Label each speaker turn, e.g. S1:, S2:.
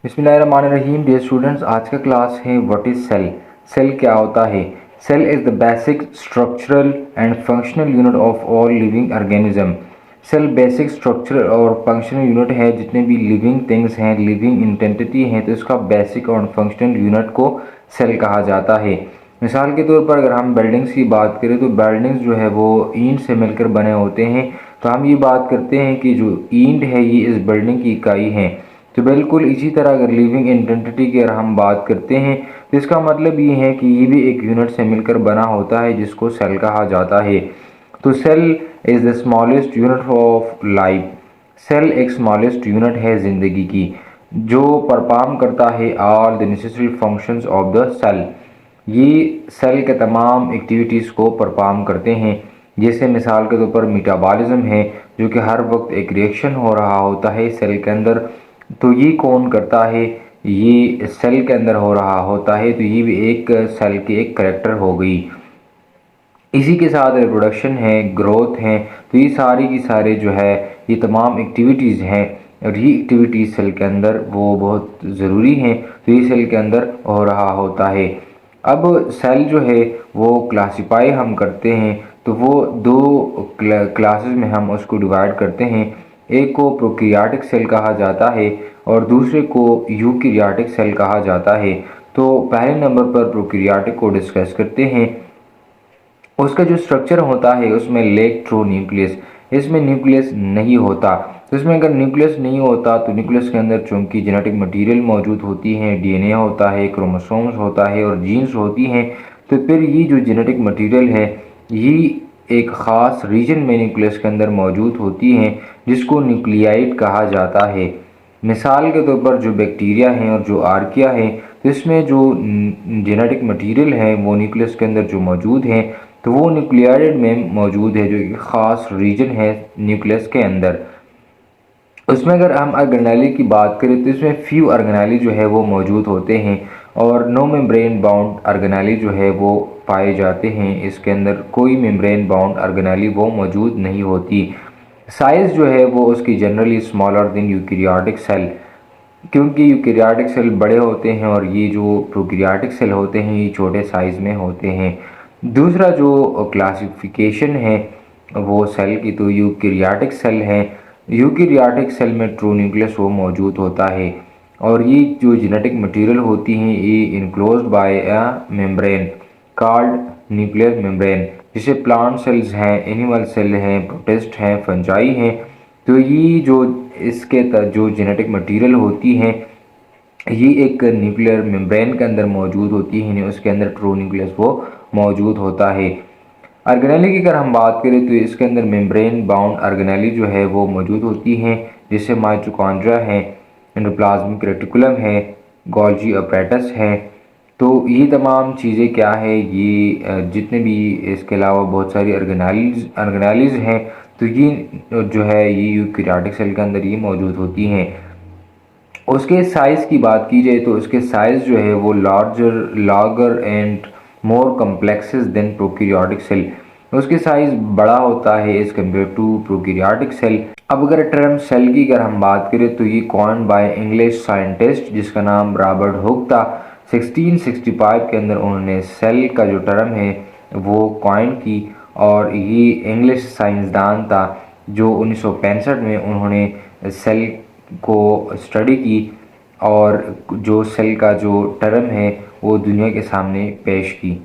S1: बिस्मिल्लाहिर्रहमानिर्रहीम। Dear students, आज का क्लास है व्हाट इज़ सेल। सेल क्या होता है? Cell is the basic structural and functional unit of all living organism. Cell basic structural और फंक्शनल यूनिट है जितने भी लिविंग थिंग्स हैं, लिविंग इंटेंटिटी हैं, तो इसका बेसिक और फंक्शनल यूनिट को सेल कहा जाता है। मिसाल के तौर पर अगर हम बिल्डिंग्स की बात करें तो बिल्डिंग्स जो है वो ईंट से मिलकर बने होते हैं। तो हम ये बात करते हैं कि जो ईंट है ये इस बिल्डिंग की इकाई है। तो बिल्कुल इसी तरह अगर लिविंग इंटेंटिटी की अगर हम बात करते हैं तो इसका मतलब ये है कि ये भी एक यूनिट से मिलकर बना होता है जिसको सेल कहा जाता है। तो cell is the smallest unit of life. Cell एक स्मॉलेस्ट यूनिट है ज़िंदगी की जो परफॉर्म करता है all the necessary functions of the cell. ये सेल के तमाम एक्टिविटीज़ को परफॉर्म करते हैं। जैसे मिसाल के तौर पर मेटाबॉलिज्म है जो कि हर वक्त एक रिएक्शन हो रहा होता है सेल के अंदर। तो ये कौन करता है? ये सेल के अंदर हो रहा होता है। तो ये भी एक सेल की एक करेक्टर हो गई। इसी के साथ रिप्रोडक्शन है, ग्रोथ है। तो ये सारी की सारे जो है ये तमाम एक्टिविटीज़ हैं और ये एक्टिविटीज़ सेल के अंदर वो बहुत ज़रूरी हैं। तो ये सेल के अंदर हो रहा होता है। अब सेल जो है वो क्लासिफाई हम करते हैं तो वो दो क्लासेस में हम उसको डिवाइड करते हैं। एक को प्रोकैरियोटिक सेल कहा जाता है और दूसरे को यूकैरियोटिक सेल कहा जाता है। तो पहले नंबर पर प्रोकैरियोटिक को डिस्कस करते हैं। उसका जो स्ट्रक्चर होता है उसमें इलेक्ट्रोन्यूक्लियस, इसमें न्यूक्लियस नहीं होता। तो इसमें अगर न्यूक्लियस नहीं होता तो न्यूक्लियस के अंदर चूंकि जेनेटिक मटेरियल मौजूद होती है, डीएनए होता है, क्रोमोसोम्स होता है और जीन्स होती हैं। तो फिर ये जो जेनेटिक मटेरियल है ये एक ख़ास रीजन में न्यूक्लियस के अंदर मौजूद होती हैं जिसको न्यूक्लियाइड कहा जाता है। मिसाल के तौर पर जो बैक्टीरिया हैं और जो आर्किया हैं तो इसमें जो जेनेटिक मटेरियल है वो न्यूक्लियस के अंदर जो मौजूद हैं तो वो न्यूक्लियाइड में मौजूद है जो एक ख़ास रीजन है न्यूक्लियस के अंदर। उसमें अगर हम ऑर्गेनेली की बात करें तो इसमें फ्यू ऑर्गेनेली जो है वो मौजूद होते हैं और नो मेम्ब्रेन बाउंड ऑर्गेनेली जो है वो पाए जाते हैं। इसके अंदर कोई मेम्ब्रेन बाउंड ऑर्गेनेली वो मौजूद नहीं होती। साइज़ जो है वो उसकी generally smaller than eukaryotic cell, क्योंकि यूकैरियोटिक सेल बड़े होते हैं और ये जो प्रोकैरियोटिक सेल होते हैं ये छोटे साइज़ में होते हैं। दूसरा जो क्लासिफिकेशन है वो सेल की तो यूकैरियोटिक सेल है। यूकैरियोटिक सेल में ट्रू न्यूक्लियस वो मौजूद होता है और ये जो जेनेटिक मटेरियल होती हैं ये enclosed bye a membrane called nuclear membrane. जैसे प्लांट सेल्स हैं, एनिमल सेल हैं, प्रोटिस्ट हैं, फंजाई हैं। तो ये जो इसके जो जेनेटिक मटेरियल होती हैं ये एक न्यूक्लियर मेम्ब्रेन के अंदर मौजूद होती है, उसके अंदर ट्रू न्यूक्लियस वो मौजूद होता है। ऑर्गेनेली की अगर हम बात करें तो इसके अंदर मेम्ब्रेन बाउंड ऑर्गेनेली जो है वो मौजूद होती हैं जैसे माइटोकॉन्ड्रिया है, एंडोप्लाज्मिक रेटिकुलम है, गोल्जी अपैरेटस है। तो ये तमाम चीज़ें क्या है ये जितने भी इसके अलावा बहुत सारी ऑर्गेनेलीज हैं तो ये जो है ये यूकैरियोटिक सेल के अंदर ये मौजूद होती हैं। उसके साइज़ की बात की जाए तो उसके साइज़ जो है वो larger and more complexes than prokaryotic cell. उसके साइज़ बड़ा होता है as compare to prokaryotic cell. अब अगर टर्म सेल की अगर हम बात करें तो ये कॉइन्ड बाय इंग्लिश साइंटिस्ट जिसका नाम रॉबर्ट हुक था। 1665 के अंदर उन्होंने सेल का जो टर्म है वो कॉइन की और ये इंग्लिश साइंसदान था जो 1965 में उन्होंने सेल को स्टडी की और जो सेल का जो टर्म है वो दुनिया के सामने पेश की।